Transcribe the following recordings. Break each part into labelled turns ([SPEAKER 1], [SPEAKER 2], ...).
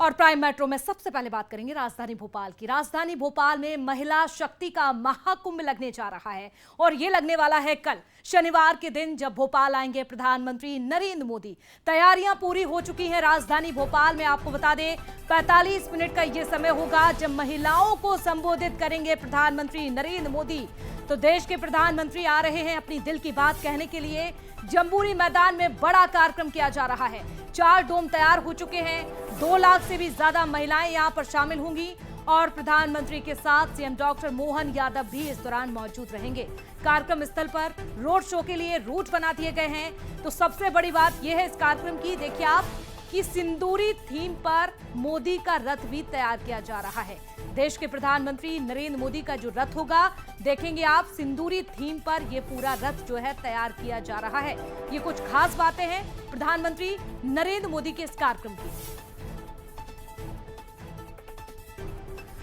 [SPEAKER 1] और prime metro में सबसे पहले बात करेंगे राजधानी भोपाल की। राजधानी भोपाल में महिला शक्ति का महाकुंभ लगने जा रहा है और ये लगने वाला है कल शनिवार के दिन, जब भोपाल आएंगे प्रधानमंत्री नरेंद्र मोदी। तैयारियां पूरी हो चुकी हैं राजधानी भोपाल में। आपको बता दें 45 मिनट का ये समय होगा जब महिलाओं को संबोधित करेंगे प्रधानमंत्री नरेंद्र मोदी। तो देश के प्रधानमंत्री आ रहे हैं अपनी दिल की बात कहने के लिए। जम्बूरी मैदान में बड़ा कार्यक्रम किया जा रहा है। 4 डोम तैयार हो चुके हैं। 2 लाख से भी ज्यादा महिलाएं यहां पर शामिल होंगी और प्रधानमंत्री के साथ सीएम डॉक्टर मोहन यादव भी इस दौरान मौजूद रहेंगे। कार्यक्रम स्थल पर रोड शो के लिए रूट बना दिए गए हैं। तो सबसे बड़ी बात यह है इस कार्यक्रम की, देखिए आप, कि सिंदूरी थीम पर मोदी का रथ भी तैयार किया जा रहा है। देश के प्रधानमंत्री नरेंद्र मोदी का जो रथ होगा, देखेंगे आप, सिंदूरी थीम पर यह पूरा रथ जो है तैयार किया जा रहा है। ये कुछ खास बातें हैं प्रधानमंत्री नरेंद्र मोदी के इस कार्यक्रम की।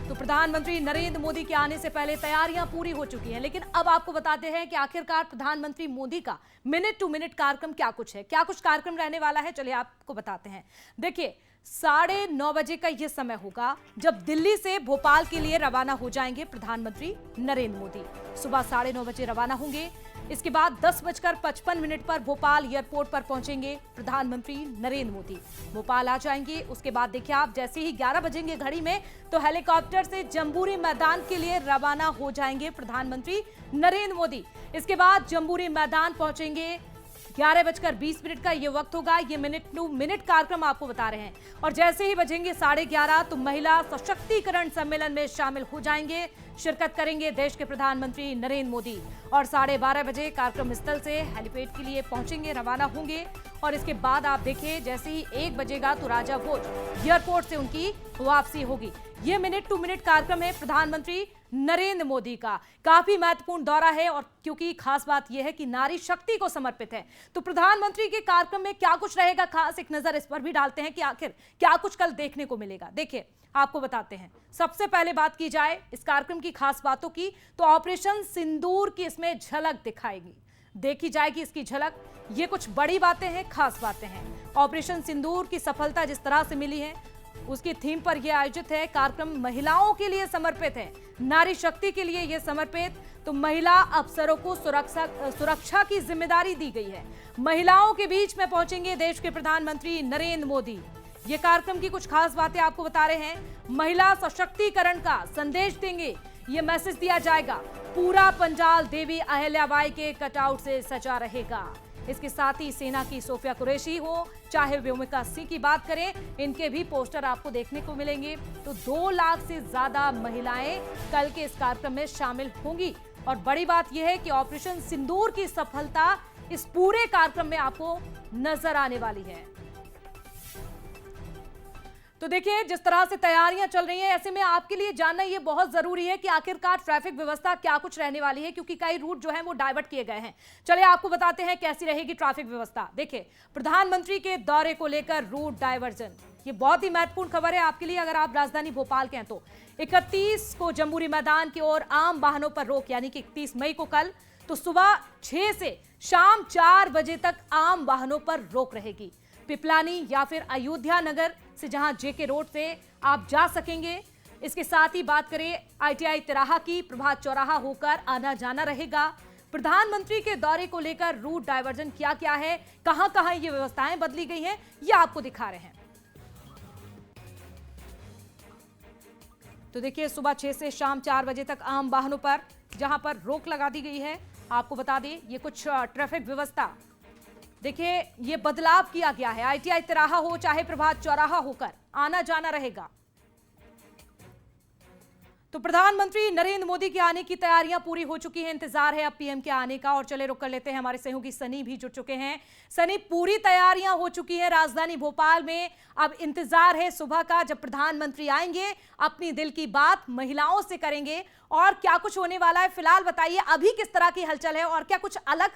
[SPEAKER 1] तो प्रधानमंत्री नरेंद्र मोदी के आने से पहले तैयारियां पूरी हो चुकी हैं, लेकिन अब आपको बताते हैं कि आखिरकार प्रधानमंत्री मोदी का मिनट टू मिनट कार्यक्रम क्या कुछ है, क्या कुछ कार्यक्रम रहने वाला है। चलिए आपको बताते हैं। देखिए 9:30 बजे का यह समय होगा जब दिल्ली से भोपाल के लिए रवाना हो जाएंगे प्रधानमंत्री नरेंद्र मोदी। सुबह 9:30 बजे रवाना होंगे। इसके बाद 10:55 पर भोपाल एयरपोर्ट पर पहुंचेंगे प्रधानमंत्री नरेंद्र मोदी। भोपाल आ जाएंगे। उसके बाद देखिए आप, जैसे ही 11 बजेंगे घड़ी में, तो हेलीकॉप्टर से जम्बूरी मैदान के लिए रवाना हो जाएंगे प्रधानमंत्री नरेंद्र मोदी। इसके बाद जम्बूरी मैदान पहुंचेंगे। 11:20 का ये वक्त होगा। ये मिनट टू मिनट कार्यक्रम आपको बता रहे हैं। और जैसे ही बजेंगे 11:30 तो महिला सशक्तिकरण सम्मेलन में शामिल हो जाएंगे, शिरकत करेंगे देश के प्रधानमंत्री नरेंद्र मोदी। और 12:30 बजे कार्यक्रम स्थल से हेलीपैड के लिए पहुंचेंगे, रवाना होंगे। और इसके बाद आप देखिए, जैसे ही 1 बजेगा तो राजा भोज एयरपोर्ट से उनकी वापसी होगी। ये मिनट टू मिनट कार्यक्रम है प्रधानमंत्री नरेंद्र मोदी का। काफी महत्वपूर्ण दौरा है और क्योंकि खास बात यह है कि नारी शक्ति को समर्पित है, तो प्रधानमंत्री के कार्यक्रम में क्या कुछ रहेगा खास, एक नजर इस पर भी डालते हैं कि आखिर क्या कुछ कल देखने को मिलेगा। देखिए आपको बताते हैं। सबसे पहले बात की जाए इस कार्यक्रम की खास बातों की, तो ऑपरेशन सिंदूर की इसमें झलक दिखाएगी, देखी जाएगी इसकी झलक। ये कुछ बड़ी बातें हैं, खास बातें हैं। ऑपरेशन सिंदूर की सफलता जिस तरह से मिली है, उसकी थीम पर यह आयोजित है। कार्यक्रम महिलाओं के लिए समर्पित है, नारी शक्ति के लिए यह समर्पित। तो महिला अफसरों को सुरक्षा की जिम्मेदारी दी गई है। महिलाओं के बीच में पहुंचेंगे देश के प्रधानमंत्री नरेंद्र मोदी। ये कार्यक्रम की कुछ खास बातें आपको बता रहे हैं। महिला सशक्तिकरण का संदेश देंगे, ये मैसेज दिया जाएगा। पूरा पंजाल देवी अहिल्याबाई के कटआउट से सजा रहेगा। इसके साथ ही सेना की सोफिया कुरैशी हो, चाहे व्योमिका सिंह की बात करें, इनके भी पोस्टर आपको देखने को मिलेंगे। तो 2 लाख से ज्यादा महिलाएं कल के इस कार्यक्रम में शामिल होंगी। और बड़ी बात यह है कि ऑपरेशन सिंदूर की सफलता इस पूरे कार्यक्रम में आपको नजर आने वाली है। तो देखिए जिस तरह से तैयारियां चल रही हैं, ऐसे में आपके लिए जानना ये बहुत जरूरी है कि आखिरकार ट्रैफिक व्यवस्था क्या कुछ रहने वाली है, क्योंकि कई रूट जो है वो डाइवर्ट किए गए हैं। चलिए आपको बताते हैं कैसी रहेगी ट्रैफिक व्यवस्था। देखिए प्रधानमंत्री के दौरे को लेकर रूट डाइवर्जन, ये बहुत ही महत्वपूर्ण खबर है आपके लिए अगर आप राजधानी भोपाल के हैं तो। 31 को जम्बूरी मैदान की ओर आम वाहनों पर रोक, यानी कि 31 मई को कल, तो सुबह 6 से शाम 4 बजे तक आम वाहनों पर रोक रहेगी। पिपलानी या फिर अयोध्या नगर से, जहां जेके रोड से आप जा सकेंगे। इसके साथ ही बात करें आईटीआई तिराहा की, प्रभात चौराहा होकर आना जाना रहेगा। प्रधानमंत्री के दौरे को लेकर रूट डाइवर्जन क्या क्या है, कहां कहां ये व्यवस्थाएं बदली गई हैं, ये आपको दिखा रहे हैं। तो देखिए सुबह 6 से शाम 4 बजे तक आम वाहनों पर जहां पर रोक लगा दी गई है। आपको बता दें ये कुछ ट्रैफिक व्यवस्था, देखिए ये बदलाव किया गया है। आईटीआई तिराहा हो चाहे प्रभात चौराहा होकर आना जाना रहेगा। तो प्रधानमंत्री नरेंद्र मोदी के आने की तैयारियां पूरी हो चुकी हैं, इंतजार है अब पीएम के आने का। और चले रुक कर लेते हैं, हमारे सहयोगी सनी भी जुट चुके हैं। सनी, पूरी तैयारियां हो चुकी हैं राजधानी भोपाल में, अब इंतजार है सुबह का जब प्रधानमंत्री आएंगे, अपनी दिल की बात महिलाओं से करेंगे। और क्या कुछ होने वाला है फिलहाल बताइए, अभी किस तरह की हलचल है और क्या कुछ अलग?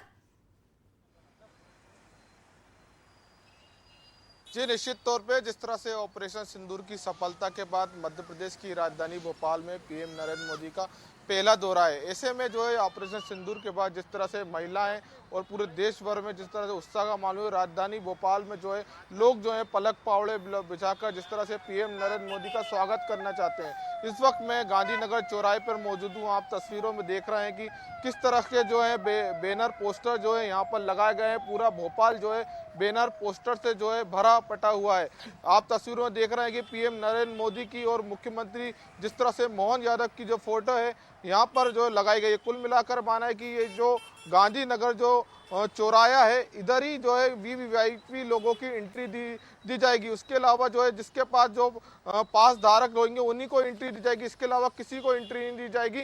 [SPEAKER 2] जी निश्चित तौर पे जिस तरह से ऑपरेशन सिंदूर की सफलता के बाद मध्य प्रदेश की राजधानी भोपाल में पीएम नरेंद्र मोदी का पहला दौरा है। ऐसे में जो है ऑपरेशन सिंदूर के बाद जिस तरह से महिलाएं और पूरे देश भर में जिस तरह से उत्साह का मालूम है, राजधानी भोपाल में जो है लोग जो है पलक पावड़े बिछाकर जिस तरह से पीएम नरेंद्र मोदी का स्वागत करना चाहते हैं। इस वक्त मैं गांधीनगर चौराहे पर मौजूद हूँ। आप तस्वीरों में देख रहे हैं कि किस तरह के जो है बैनर पोस्टर जो है यहाँ पर लगाए गए हैं। पूरा भोपाल जो है बैनर पोस्टर से जो है भरा पटा हुआ है। आप तस्वीरों में देख रहे हैं कि पीएम नरेंद्र मोदी की और मुख्यमंत्री जिस तरह से मोहन यादव की जो फोटो है यहाँ पर जो लगाई गई है। कुल मिलाकर माना है कि ये जो गांधीनगर जो चौराया है, इधर ही जो है वीवीआईपी लोगों की एंट्री दी जाएगी। उसके अलावा जो है जिसके पास जो पास धारक होंगे उन्हीं को एंट्री दी जाएगी। इसके अलावा किसी को एंट्री नहीं दी जाएगी।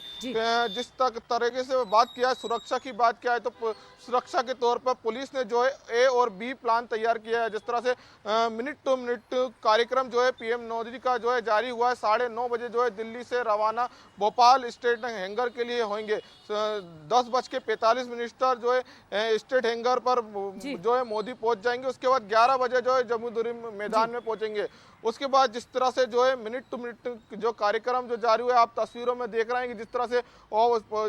[SPEAKER 2] जिस तरीके से बात किया है, सुरक्षा की बात किया है, तो सुरक्षा के तौर पर पुलिस ने जो है ए और बी प्लान तैयार किया है। जिस तरह से मिनट टू मिनट कार्यक्रम जो है पीएम मोदी का जो है जारी हुआ है। 9:30 बजे जो है दिल्ली से रवाना भोपाल स्टेट हैंगर के लिए होंगे। 10:45 तक जो है स्टेट हैंगर पर जो है मोदी पहुंच जाएंगे। उसके बाद 11 बजे जो है जम्मूदरी मैदान में पहुंचेंगे। उसके बाद जिस तरह से जो है मिनट टू मिनट जो कार्यक्रम जो जारी हुआ है, आप तस्वीरों में देख रहे हैं कि जिस तरह से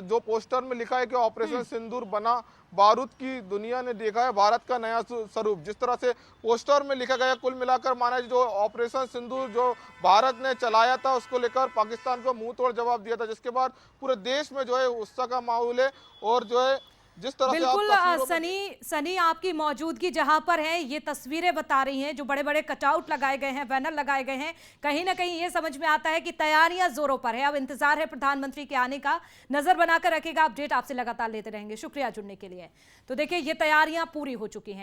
[SPEAKER 2] जो पोस्टर में लिखा है कि ऑपरेशन सिंदूर बना बारूद की दुनिया ने देखा है भारत का नया स्वरूप। जिस तरह से पोस्टर में लिखा गया, कुल मिलाकर माना जो ऑपरेशन सिंदूर जो भारत ने चलाया था उसको लेकर पाकिस्तान को मुंह तोड़ जवाब दिया था, जिसके बाद पूरे देश में जो है उत्साह का माहौल है। और जो है जिस तरह
[SPEAKER 1] बिल्कुल
[SPEAKER 2] से
[SPEAKER 1] सनी आपकी मौजूदगी जहां पर है, ये तस्वीरें बता रही हैं, जो बड़े बड़े कटआउट लगाए गए हैं, बैनर लगाए गए हैं, कहीं ना कहीं ये समझ में आता है कि तैयारियां जोरों पर है। अब इंतजार है प्रधानमंत्री के आने का। नजर बनाकर रखेगा, अपडेट आपसे लगातार लेते रहेंगे। शुक्रिया जुड़ने के लिए। तो देखिए, ये तैयारियां पूरी हो चुकी हैं।